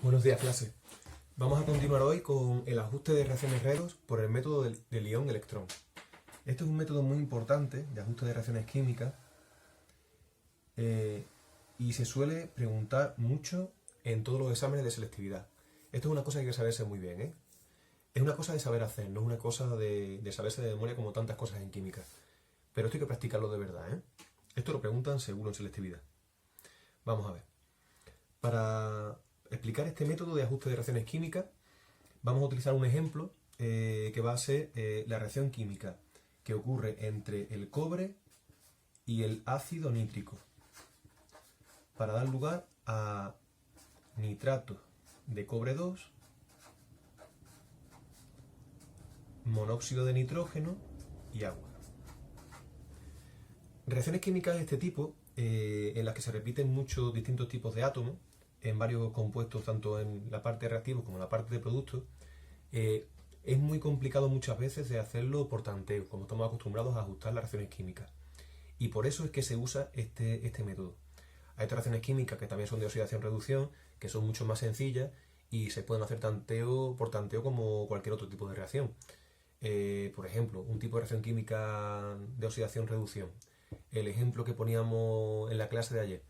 Buenos días, clase. Vamos a continuar hoy con el ajuste de reacciones redox por el método del ion-electrón. Este es un método muy importante de ajuste de reacciones químicas y se suele preguntar mucho en todos los exámenes de selectividad. Esto es una cosa que hay que saberse muy bien, ¿eh? Es una cosa de saber hacer, no es una cosa de saberse de memoria como tantas cosas en química. Pero esto hay que practicarlo de verdad, ¿eh? Esto lo preguntan seguro en selectividad. Vamos a ver. Para explicar este método de ajuste de reacciones químicas, vamos a utilizar un ejemplo que va a ser la reacción química que ocurre entre el cobre y el ácido nítrico para dar lugar a nitrato de cobre 2, monóxido de nitrógeno y agua. Reacciones químicas de este tipo, en las que se repiten muchos distintos tipos de átomos en varios compuestos, tanto en la parte de reactivos como en la parte de productos, es muy complicado muchas veces de hacerlo por tanteo, como estamos acostumbrados a ajustar las reacciones químicas. Y por eso es que se usa este método. Hay otras reacciones químicas que también son de oxidación-reducción, que son mucho más sencillas y se pueden hacer por tanteo como cualquier otro tipo de reacción. Por ejemplo, un tipo de reacción química de oxidación-reducción. El ejemplo que poníamos en la clase de ayer.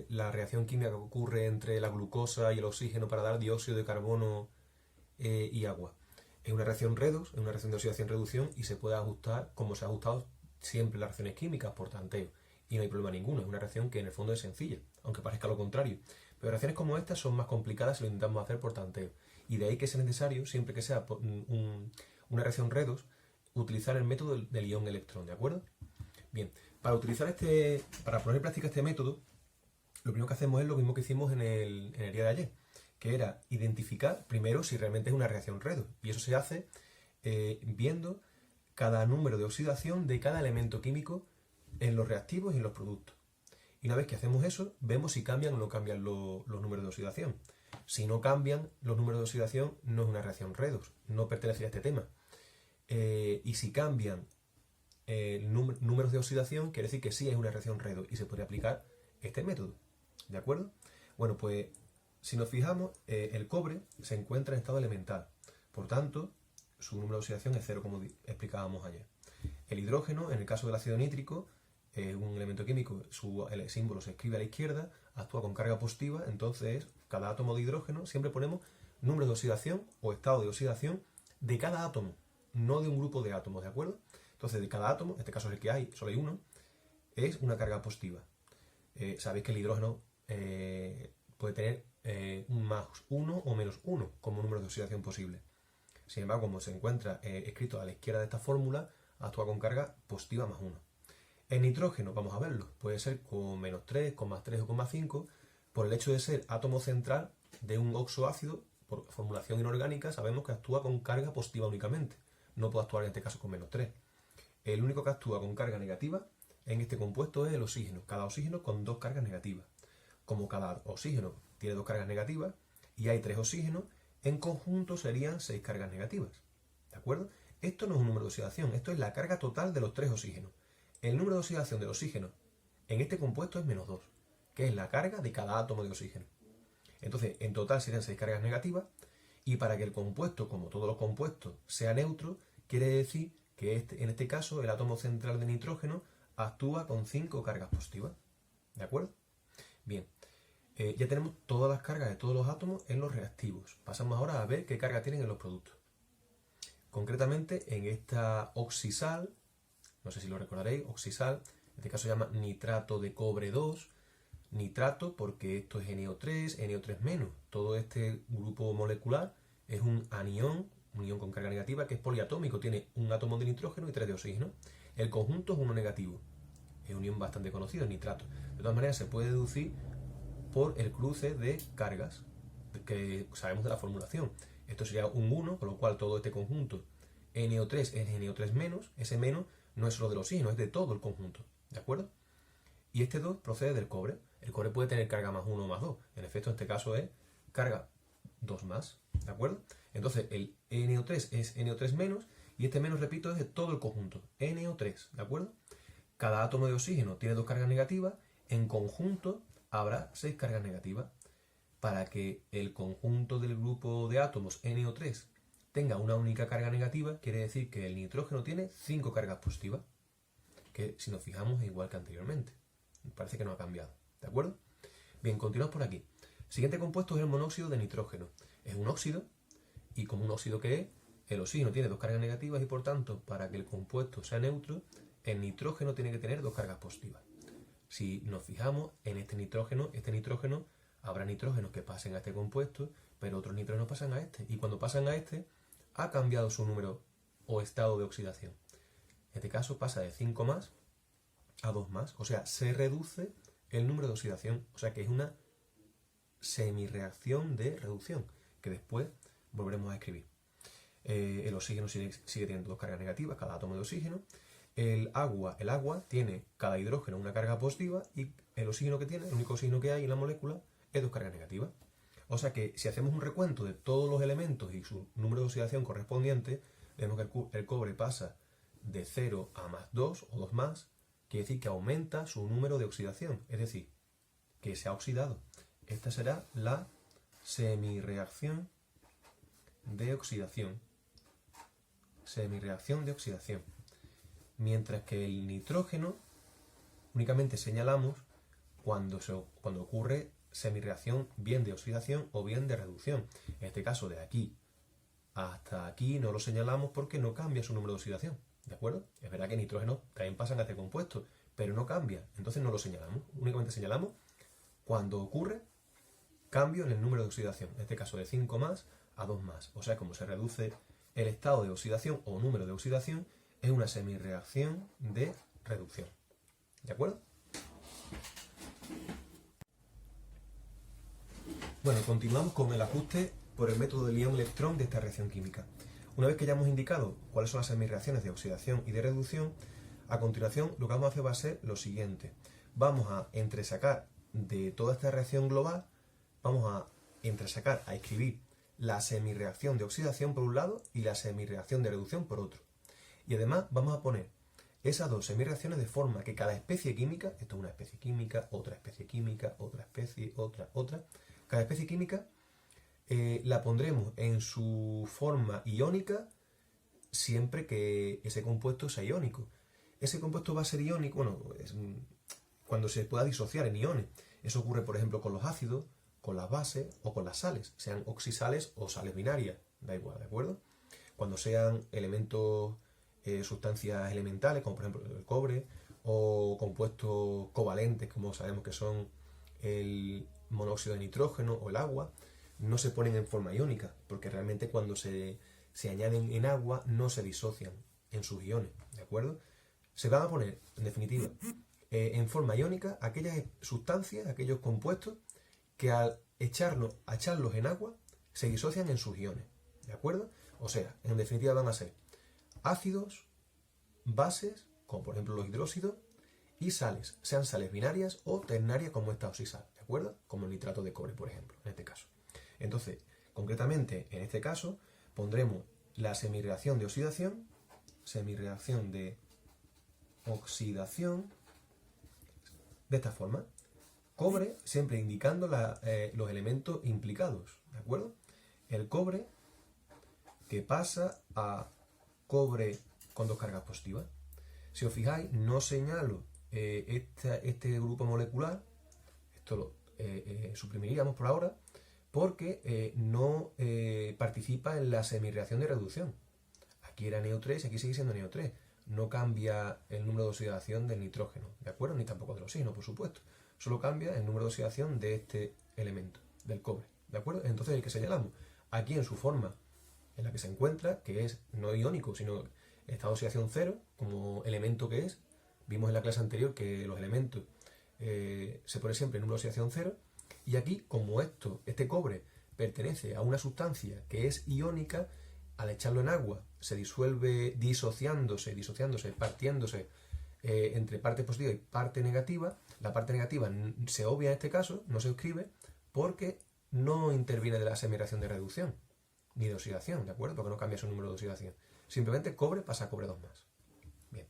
La reacción química que ocurre entre la glucosa y el oxígeno para dar dióxido de carbono y agua. Es una reacción redox, es una reacción de oxidación-reducción y se puede ajustar como se ha ajustado siempre las reacciones químicas por tanteo. Y no hay problema ninguno, es una reacción que en el fondo es sencilla, aunque parezca lo contrario. Pero reacciones como estas son más complicadas si lo intentamos hacer por tanteo. Y de ahí que es necesario, siempre que sea una reacción redox, utilizar el método del ion-electrón, ¿de acuerdo? Bien, para poner en práctica este método, lo primero que hacemos es lo mismo que hicimos en el día de ayer, que era identificar primero si realmente es una reacción redox. Y eso se hace viendo cada número de oxidación de cada elemento químico en los reactivos y en los productos. Y una vez que hacemos eso, vemos si cambian o no cambian los números de oxidación. Si no cambian los números de oxidación, no es una reacción redox, no pertenece a este tema. Y si cambian números de oxidación, quiere decir que sí es una reacción redox y se puede aplicar este método. ¿De acuerdo? Bueno, pues si nos fijamos, el cobre se encuentra en estado elemental. Por tanto, su número de oxidación es 0, como explicábamos ayer. El hidrógeno, en el caso del ácido nítrico, es un elemento químico, el símbolo se escribe a la izquierda, actúa con carga positiva, entonces cada átomo de hidrógeno siempre ponemos número de oxidación o estado de oxidación de cada átomo, no de un grupo de átomos, ¿de acuerdo? Entonces, de cada átomo, en este caso es el que hay, solo hay uno, es una carga positiva. Sabéis que el hidrógeno puede tener un más 1 o menos 1 como número de oxidación posible. Sin embargo, como se encuentra escrito a la izquierda de esta fórmula, actúa con carga positiva más 1. El nitrógeno, vamos a verlo, puede ser con menos 3, con más 3 o con más 5, por el hecho de ser átomo central de un oxoácido, por formulación inorgánica, sabemos que actúa con carga positiva únicamente. No puede actuar en este caso con menos 3. El único que actúa con carga negativa en este compuesto es el oxígeno, cada oxígeno con 2 cargas negativas. Como cada oxígeno tiene 2 cargas negativas y hay 3 oxígenos, en conjunto serían 6 cargas negativas. ¿De acuerdo? Esto no es un número de oxidación, esto es la carga total de los 3 oxígenos. El número de oxidación del oxígeno en este compuesto es menos 2, que es la carga de cada átomo de oxígeno. Entonces, en total serían 6 cargas negativas, y para que el compuesto, como todos los compuestos, sea neutro, quiere decir que en este caso el átomo central de nitrógeno actúa con 5 cargas positivas. ¿De acuerdo? Bien, ya tenemos todas las cargas de todos los átomos en los reactivos. Pasamos ahora a ver qué carga tienen en los productos. Concretamente en esta oxisal, no sé si lo recordaréis, oxisal, en este caso se llama nitrato de cobre 2, nitrato porque esto es NO3, NO3-. Todo este grupo molecular es un anión, un ion con carga negativa que es poliatómico, tiene un átomo de nitrógeno y 3 de oxígeno. El conjunto es uno negativo, es un ion bastante conocido, el nitrato. De todas maneras se puede deducir por el cruce de cargas que sabemos de la formulación. Esto sería un 1, con lo cual todo este conjunto NO3 es NO3-, ese menos no es solo del oxígeno, es de todo el conjunto, ¿de acuerdo? Y este 2 procede del cobre. El cobre puede tener carga más 1 o más 2. En efecto, en este caso es carga 2 más, ¿de acuerdo? Entonces el NO3 es NO3-, y este menos, repito, es de todo el conjunto, NO3, ¿de acuerdo? Cada átomo de oxígeno tiene 2 cargas negativas, en conjunto habrá 6 cargas negativas. para que el conjunto del grupo de átomos NO3 tenga una única carga negativa, quiere decir que el nitrógeno tiene 5 cargas positivas, que si nos fijamos es igual que anteriormente. Parece que no ha cambiado, ¿de acuerdo? Bien, continuamos por aquí. Siguiente compuesto es el monóxido de nitrógeno. Es un óxido, y como un óxido que es, el oxígeno tiene 2 cargas negativas y por tanto, para que el compuesto sea neutro, el nitrógeno tiene que tener 2 cargas positivas. Si nos fijamos en este nitrógeno, habrá nitrógenos que pasen a este compuesto, pero otros nitrógenos pasan a este. Y cuando pasan a este, ha cambiado su número o estado de oxidación. En este caso pasa de 5 más a 2 más. O sea, se reduce el número de oxidación. O sea que es una semirreacción de reducción, que después volveremos a escribir. El oxígeno sigue teniendo 2 cargas negativas, cada átomo de oxígeno. El agua tiene cada hidrógeno una carga positiva y el oxígeno que tiene, el único oxígeno que hay en la molécula, es 2 cargas negativas. O sea que si hacemos un recuento de todos los elementos y su número de oxidación correspondiente, vemos que el cobre pasa de 0 a más 2 o 2 más, quiere decir que aumenta su número de oxidación, es decir, que se ha oxidado. Esta será la semirreacción de oxidación. Semirreacción de oxidación. Mientras que el nitrógeno únicamente señalamos cuando ocurre semirreacción bien de oxidación o bien de reducción. En este caso, de aquí hasta aquí no lo señalamos porque no cambia su número de oxidación. ¿De acuerdo? Es verdad que nitrógeno también pasan a este compuesto, pero no cambia. Entonces no lo señalamos. Únicamente señalamos cuando ocurre cambio en el número de oxidación. En este caso de 5 más a 2 más. O sea, como se reduce el estado de oxidación o número de oxidación, es una semirreacción de reducción. ¿De acuerdo? Bueno, continuamos con el ajuste por el método del ion-electrón de esta reacción química. Una vez que ya hemos indicado cuáles son las semirreacciones de oxidación y de reducción, a continuación lo que vamos a hacer va a ser lo siguiente. Vamos a entresacar de toda esta reacción global, a escribir la semirreacción de oxidación por un lado y la semirreacción de reducción por otro. Y además vamos a poner esas dos semirreacciones de forma que cada especie química, esto es una especie química, otra especie química, otra especie, otra, cada especie química la pondremos en su forma iónica siempre que ese compuesto sea iónico. Ese compuesto va a ser iónico, cuando se pueda disociar en iones. Eso ocurre, por ejemplo, con los ácidos, con las bases o con las sales, sean oxisales o sales binarias, da igual, ¿de acuerdo? Cuando sean elementos, sustancias elementales, como por ejemplo el cobre, o compuestos covalentes, como sabemos que son el monóxido de nitrógeno o el agua, no se ponen en forma iónica, porque realmente cuando se añaden en agua no se disocian en sus iones, ¿de acuerdo? Se van a poner, en definitiva, en forma iónica aquellas sustancias, aquellos compuestos que al echarlos en agua se disocian en sus iones, ¿de acuerdo? O sea, en definitiva van a ser ácidos, bases, como por ejemplo los hidróxidos, y sales, sean sales binarias o ternarias como esta oxisal, ¿de acuerdo? Como el nitrato de cobre, por ejemplo, en este caso. Entonces, concretamente, en este caso, pondremos la semirreacción de oxidación, de esta forma. Cobre siempre indicando los elementos implicados, ¿de acuerdo? El cobre que pasa a cobre con 2 cargas positivas. Si os fijáis, no señalo este grupo molecular, esto lo suprimiríamos por ahora, porque no participa en la semirreacción de reducción. Aquí era NO3 y aquí sigue siendo NO3. No cambia el número de oxidación del nitrógeno, ¿de acuerdo? Ni tampoco del oxígeno, por supuesto. Solo cambia el número de oxidación de este elemento, del cobre, ¿de acuerdo? Entonces el que señalamos aquí en su forma en la que se encuentra, que es no iónico, sino estado de oxidación cero, como elemento que es. Vimos en la clase anterior que los elementos se pone siempre en número de oxidación cero, y aquí, como este cobre pertenece a una sustancia que es iónica, al echarlo en agua se disuelve disociándose, partiéndose entre parte positiva y parte negativa. La parte negativa se obvia en este caso, no se escribe, porque no interviene de la semirreacción de reducción, ni de oxidación, ¿de acuerdo? Porque no cambia su número de oxidación. Simplemente cobre pasa a cobre 2 más. Bien.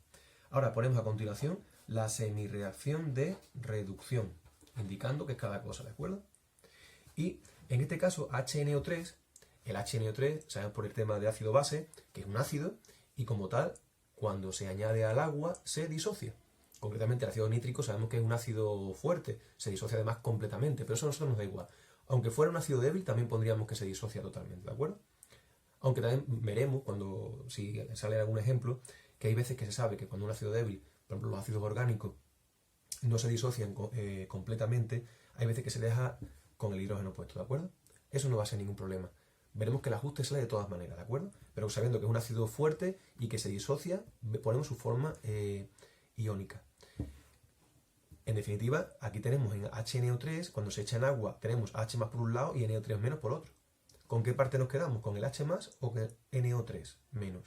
Ahora ponemos a continuación la semirreacción de reducción, indicando que es cada cosa, ¿de acuerdo? Y En este caso, HNO3, el HNO3, sabemos por el tema de ácido base, que es un ácido, y como tal, cuando se añade al agua, se disocia. Concretamente, el ácido nítrico sabemos que es un ácido fuerte, se disocia además completamente, pero eso a nosotros nos da igual. Aunque fuera un ácido débil, también pondríamos que se disocia totalmente, ¿de acuerdo? Aunque también veremos, si sale algún ejemplo, que hay veces que se sabe que cuando un ácido débil, por ejemplo los ácidos orgánicos, no se disocian completamente, hay veces que se deja con el hidrógeno puesto, ¿de acuerdo? Eso no va a ser ningún problema. Veremos que el ajuste sale de todas maneras, ¿de acuerdo? Pero sabiendo que es un ácido fuerte y que se disocia, ponemos su forma iónica. En definitiva, aquí tenemos en HNO3, cuando se echa en agua, tenemos H más por un lado y NO3 menos por otro. ¿Con qué parte nos quedamos? ¿Con el H más o con el NO3 menos?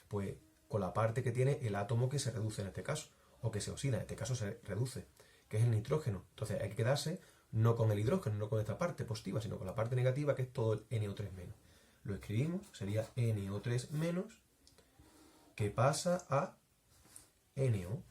Pues con la parte que tiene el átomo que se reduce en este caso, o que se oxida, en este caso se reduce, que es el nitrógeno. Entonces hay que quedarse no con el hidrógeno, no con esta parte positiva, sino con la parte negativa, que es todo el NO3 menos. Lo escribimos, sería NO3 menos, que pasa a NO,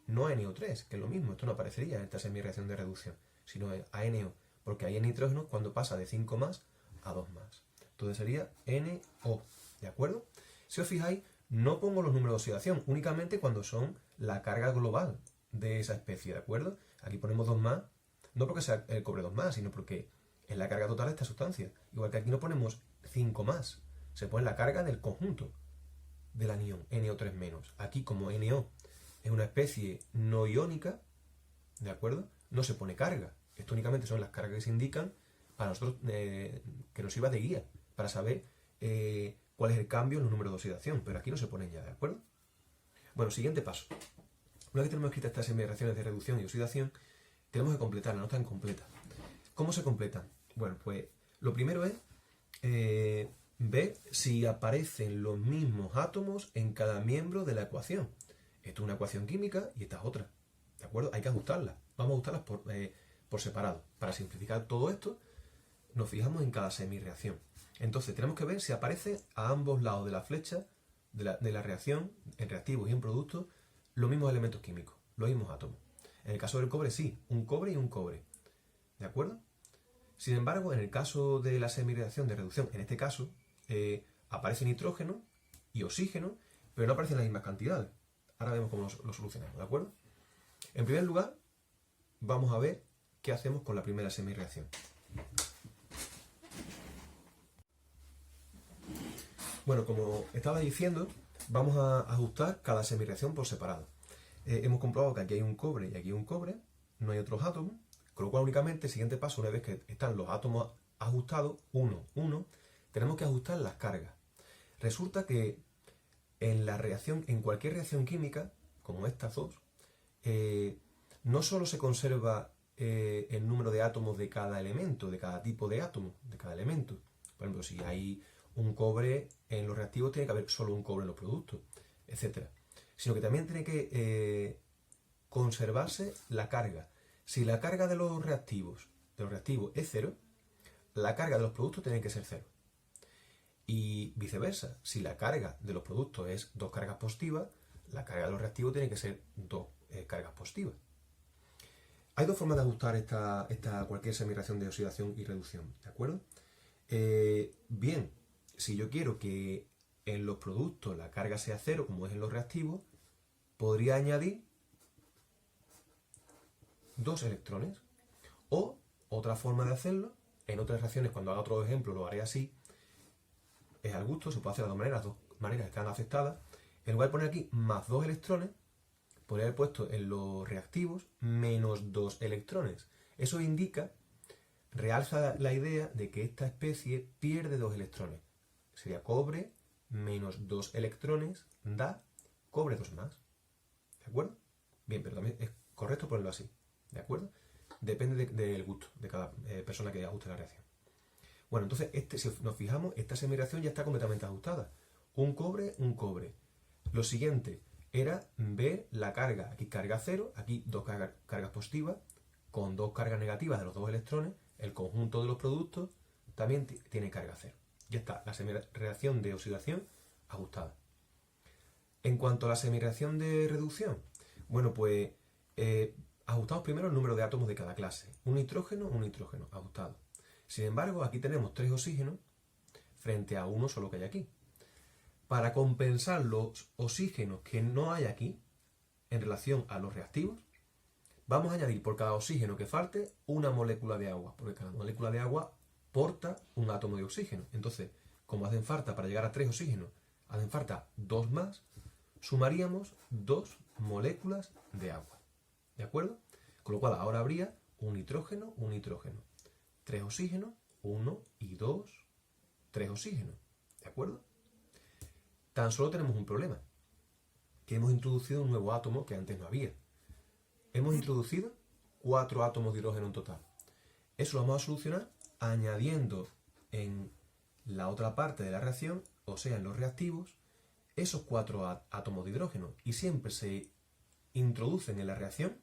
no a NO3, que es lo mismo, esto no aparecería en esta semireacción de reducción, sino a NO, porque ahí el nitrógeno cuando pasa de 5 más a 2 más. Entonces sería NO, ¿de acuerdo? Si os fijáis, no pongo los números de oxidación, únicamente cuando son la carga global de esa especie, ¿de acuerdo? Aquí ponemos 2 más, no porque sea el cobre 2 más, sino porque es la carga total de esta sustancia. Igual que aquí no ponemos 5 más, se pone la carga del conjunto del anión, NO3 menos. Aquí como NO es una especie no iónica, ¿de acuerdo? No se pone carga. Esto únicamente son las cargas que se indican para nosotros, que nos sirva de guía, para saber cuál es el cambio en los números de oxidación, pero aquí no se ponen ya, ¿de acuerdo? Bueno, siguiente paso. Una vez que tenemos escritas estas semireacciones de reducción y oxidación, tenemos que completarlas, no están completas. ¿Cómo se completan? Bueno, pues lo primero es ver si aparecen los mismos átomos en cada miembro de la ecuación. Esto es una ecuación química y esta es otra, ¿de acuerdo? Hay que ajustarlas. Vamos a ajustarlas por separado. Para simplificar todo esto, nos fijamos en cada semireacción. Entonces tenemos que ver si aparece a ambos lados de la flecha de la reacción, en reactivos y en productos, los mismos elementos químicos, los mismos átomos. En el caso del cobre sí, un cobre y un cobre, ¿de acuerdo? Sin embargo, en el caso de la semireacción de reducción, en este caso, aparece nitrógeno y oxígeno, pero no aparecen las mismas cantidades. Ahora vemos cómo lo solucionamos, ¿de acuerdo? En primer lugar, vamos a ver qué hacemos con la primera semireacción. Bueno, como estaba diciendo, vamos a ajustar cada semireacción por separado. Hemos comprobado que aquí hay un cobre y aquí hay un cobre, no hay otros átomos, con lo cual únicamente el siguiente paso, una vez que están los átomos ajustados, 1, 1, tenemos que ajustar las cargas. Resulta que en cualquier reacción química, como estas dos, no solo se conserva el número de átomos de cada elemento, de cada tipo de átomo, de cada elemento. Por ejemplo, si hay un cobre en los reactivos, tiene que haber solo un cobre en los productos, etc. Sino que también tiene que conservarse la carga. Si la carga de los reactivos es 0, la carga de los productos tiene que ser 0. Y viceversa, si la carga de los productos es 2 cargas positivas, la carga de los reactivos tiene que ser 2 cargas positivas. Hay dos formas de ajustar cualquier semireacción de oxidación y reducción, ¿de acuerdo? Bien, si yo quiero que en los productos la carga sea 0, como es en los reactivos, podría añadir 2 electrones. O, otra forma de hacerlo, en otras reacciones, cuando haga otro ejemplo, lo haré así, es al gusto, se puede hacer de las dos maneras están aceptadas. En lugar de poner aquí más 2 electrones, podría haber puesto en los reactivos menos 2 electrones. Eso indica, realza la idea de que esta especie pierde 2 electrones. Sería cobre menos 2 electrones da cobre 2 más. ¿De acuerdo? Bien, pero también es correcto ponerlo así. ¿De acuerdo? Depende del gusto de cada persona que ajuste la reacción. Bueno, entonces, si nos fijamos, esta semireacción ya está completamente ajustada. Un cobre, un cobre. Lo siguiente era ver la carga. Aquí carga 0, aquí 2 cargas positivas, con 2 cargas negativas de los 2 electrones. El conjunto de los productos también tiene carga 0. Ya está, la semireacción de oxidación ajustada. En cuanto a la semireacción de reducción, bueno, pues ajustamos primero el número de átomos de cada clase. Un nitrógeno, ajustado. Sin embargo, aquí tenemos 3 oxígenos frente a uno solo que hay aquí. Para compensar los oxígenos que no hay aquí en relación a los reactivos, vamos a añadir por cada oxígeno que falte una molécula de agua, porque cada molécula de agua porta un átomo de oxígeno. Entonces, como hacen falta para llegar a 3 oxígenos, hacen falta 2 más, sumaríamos 2 moléculas de agua. ¿De acuerdo? Con lo cual ahora habría un nitrógeno, 3 oxígenos, 1 y 2, 3 oxígenos. ¿De acuerdo? Tan solo tenemos un problema, que hemos introducido un nuevo átomo que antes no había. Hemos introducido 4 átomos de hidrógeno en total. Eso lo vamos a solucionar añadiendo en la otra parte de la reacción, o sea, en los reactivos, esos 4 átomos de hidrógeno. Y siempre se introducen en la reacción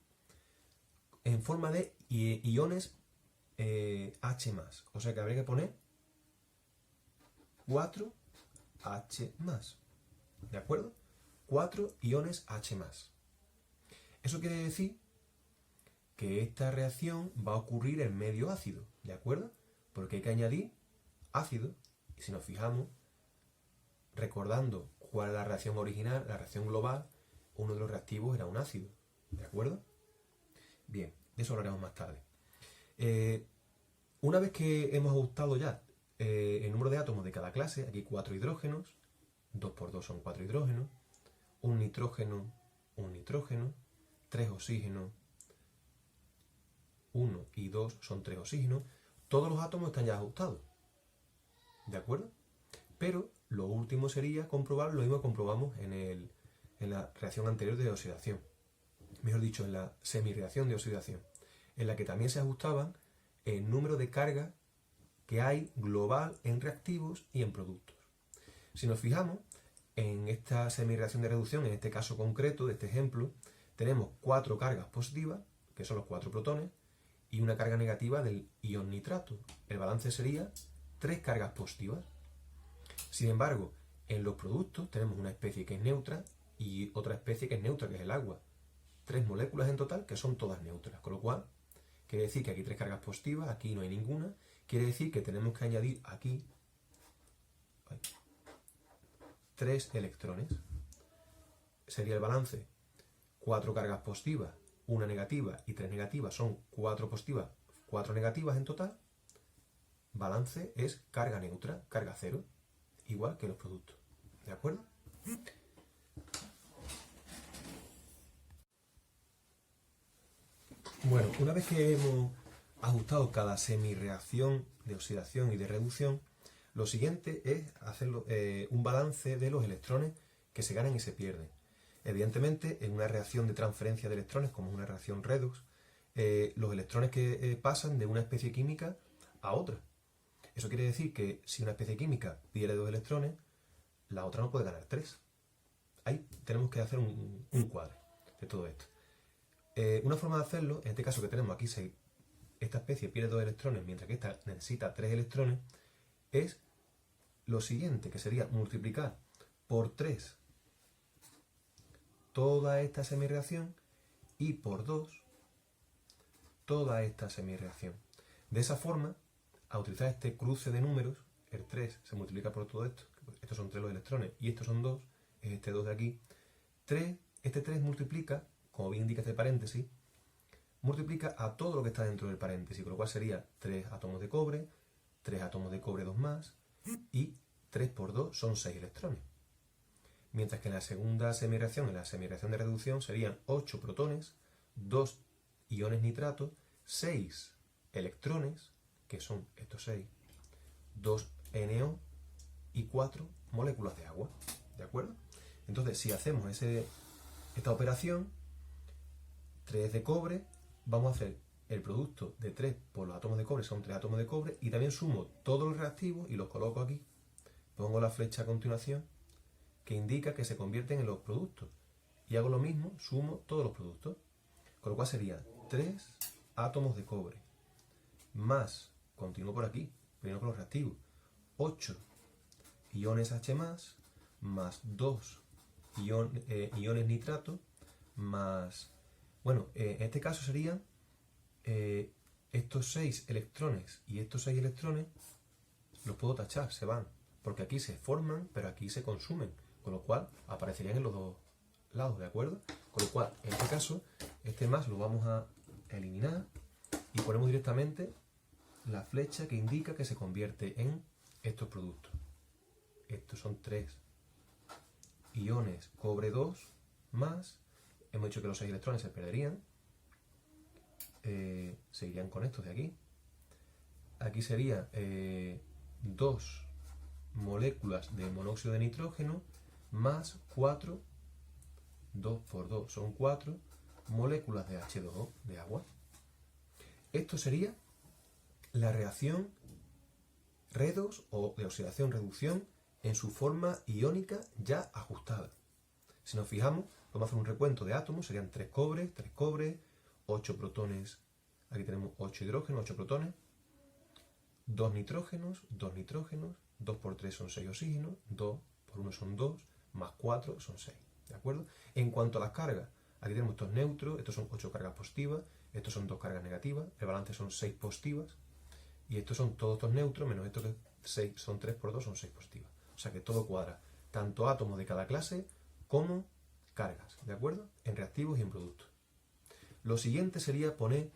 en forma de iones H+. O sea que habría que poner 4H+. ¿De acuerdo? 4 iones H+. Eso quiere decir que esta reacción va a ocurrir en medio ácido, ¿de acuerdo? Porque hay que añadir ácido, y si nos fijamos, recordando cuál es la reacción original, la reacción global, uno de los reactivos era un ácido, ¿de acuerdo? Bien, de eso hablaremos más tarde. Una vez que hemos ajustado ya el número de átomos de cada clase, aquí 4 hidrógenos, 2 por 2 son 4 hidrógenos, un nitrógeno, 3 oxígenos, 1 y 2 son 3 oxígenos, todos los átomos están ya ajustados, ¿de acuerdo? Pero lo último sería comprobar lo mismo que comprobamos en la reacción anterior de oxidación, mejor dicho, en la semirreacción de oxidación, en la que también se ajustaban el número de cargas que hay global en reactivos y en productos. Si nos fijamos, en esta semirreacción de reducción, en este caso concreto de este ejemplo, tenemos 4 cargas positivas, que son los 4 protones, y una carga negativa del ion nitrato. El balance sería 3 cargas positivas. Sin embargo, en los productos tenemos una especie que es neutra y otra especie que es neutra, que es el agua. 3 moléculas en total que son todas neutras, con lo cual quiere decir que aquí 3 cargas positivas, aquí no hay ninguna, quiere decir que tenemos que añadir aquí 3 electrones. Sería el balance 4 cargas positivas, una negativa y 3 negativas, son 4 positivas, 4 negativas en total. Balance es carga neutra, carga cero, igual que los productos. ¿De acuerdo? Bueno, una vez que hemos ajustado cada semirreacción de oxidación y de reducción, lo siguiente es hacer un balance de los electrones que se ganan y se pierden. Evidentemente, en una reacción de transferencia de electrones, como una reacción redox, los electrones que pasan de una especie química a otra. Eso quiere decir que si una especie química pierde 2 electrones, la otra no puede ganar 3. Ahí tenemos que hacer un cuadro de todo esto. Una forma de hacerlo, en este caso que tenemos aquí, esta especie pierde 2 electrones, mientras que esta necesita 3 electrones, es lo siguiente, que sería multiplicar por 3 toda esta semirreacción y por 2 toda esta semirreacción. De esa forma, a utilizar este cruce de números, el 3 se multiplica por todo esto, estos son 3 los electrones y estos son 2, es este 2 de aquí, este 3 multiplica, como bien indica este paréntesis, multiplica a todo lo que está dentro del paréntesis, con lo cual sería 3 átomos de cobre, 3 átomos de cobre 2 más, y 3 por 2 son 6 electrones. Mientras que en la segunda semirreacción, en la semirreacción de reducción, serían 8 protones, 2 iones nitrato, 6 electrones, que son estos 6, 2 NO y 4 moléculas de agua. ¿De acuerdo? Entonces, si hacemos esta operación, 3 de cobre, vamos a hacer el producto de 3 por los átomos de cobre, son 3 átomos de cobre, y también sumo todos los reactivos y los coloco aquí. Pongo la flecha a continuación, que indica que se convierten en los productos. Y hago lo mismo, sumo todos los productos. Con lo cual sería 3 átomos de cobre, más, continúo por aquí, primero con los reactivos, 8 iones H+, más 2 iones nitrato, más, bueno, en este caso serían estos 6 electrones y estos 6 electrones los puedo tachar, se van, porque aquí se forman, pero aquí se consumen, con lo cual aparecerían en los dos lados, ¿de acuerdo? Con lo cual, en este caso, este más lo vamos a eliminar y ponemos directamente la flecha que indica que se convierte en estos productos. Estos son 3 iones cobre 2 más, hemos dicho que los 6 electrones se perderían, se irían con estos de aquí. Aquí sería 2 moléculas de monóxido de nitrógeno más 4, 2 por 2 son 4 moléculas de H2O, de agua. Esto sería la reacción redox o de oxidación-reducción en su forma iónica ya ajustada. Si nos fijamos, vamos a hacer un recuento de átomos, serían 3 cobre, 8 protones, aquí tenemos 8 hidrógenos, 8 protones, 2 nitrógenos, 2 por 3 son 6 oxígenos, 2 por 1 son 2, más 4 son 6, ¿de acuerdo? En cuanto a las cargas, aquí tenemos estos neutros, estos son 8 cargas positivas, estos son 2 cargas negativas, el balance son 6 positivas, y estos son todos estos neutros, menos estos que 6, son 3 por 2, son 6 positivas. O sea que todo cuadra, tanto átomos de cada clase como cargas, ¿de acuerdo? En reactivos y en productos. Lo siguiente sería poner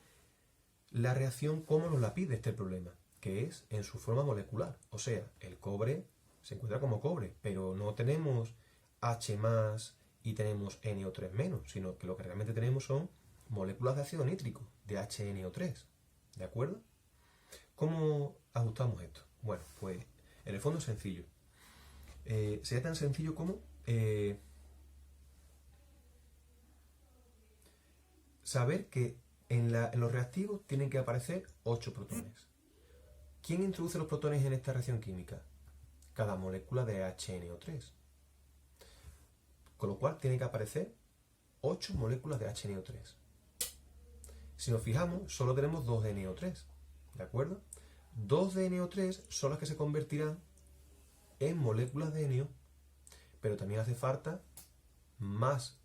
la reacción como nos la pide este problema, que es en su forma molecular. O sea, el cobre se encuentra como cobre, pero no tenemos H más y tenemos NO3 menos, sino que lo que realmente tenemos son moléculas de ácido nítrico, de HNO3, ¿de acuerdo? ¿Cómo ajustamos esto? Bueno, pues en el fondo es sencillo. Sería tan sencillo como saber que en los reactivos tienen que aparecer 8 protones. ¿Quién introduce los protones en esta reacción química? Cada molécula de HNO3. Con lo cual tiene que aparecer 8 moléculas de HNO3. Si nos fijamos, solo tenemos 2 de NO3, ¿de acuerdo? 2 de NO3 son las que se convertirán en moléculas de NO, pero también hace falta más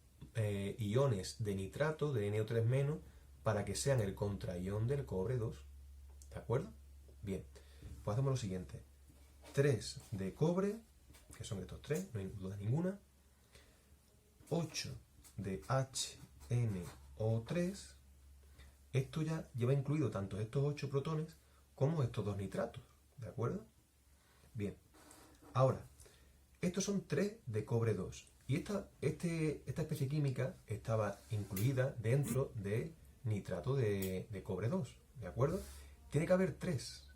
iones de nitrato, de NO3 menos, para que sean el contraión del cobre 2, ¿de acuerdo? Bien, pues hacemos lo siguiente. 3 de cobre, que son estos 3, no hay duda ninguna. 8 de HNO3. Esto ya lleva incluido tanto estos 8 protones como estos 2 nitratos, ¿de acuerdo? Bien, ahora, estos son 3 de cobre 2. Y esta especie química estaba incluida dentro de nitrato de cobre 2, ¿de acuerdo? Tiene que haber 3,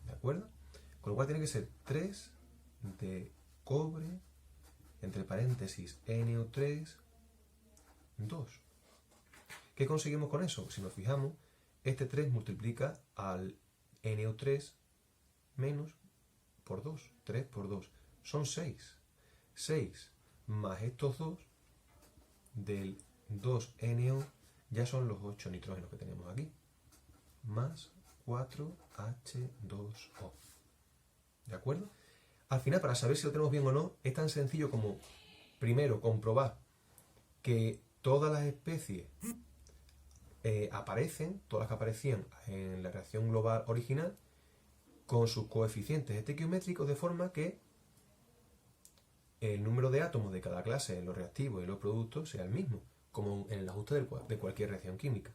¿de acuerdo? Con lo cual tiene que ser 3 de cobre, entre paréntesis, NO3, 2. ¿Qué conseguimos con eso? Si nos fijamos, este 3 multiplica al NO3 menos por 2, 3 por 2, son 6. 6 más estos 2 del 2NO ya son los 8 nitrógenos que tenemos aquí, más 4H2O. ¿De acuerdo? Al final, para saber si lo tenemos bien o no, es tan sencillo como, primero, comprobar que todas las especies aparecen, todas las que aparecían en la reacción global original, con sus coeficientes estequiométricos, de forma que el número de átomos de cada clase en los reactivos y los productos sea el mismo, como en el ajuste de cualquier reacción química.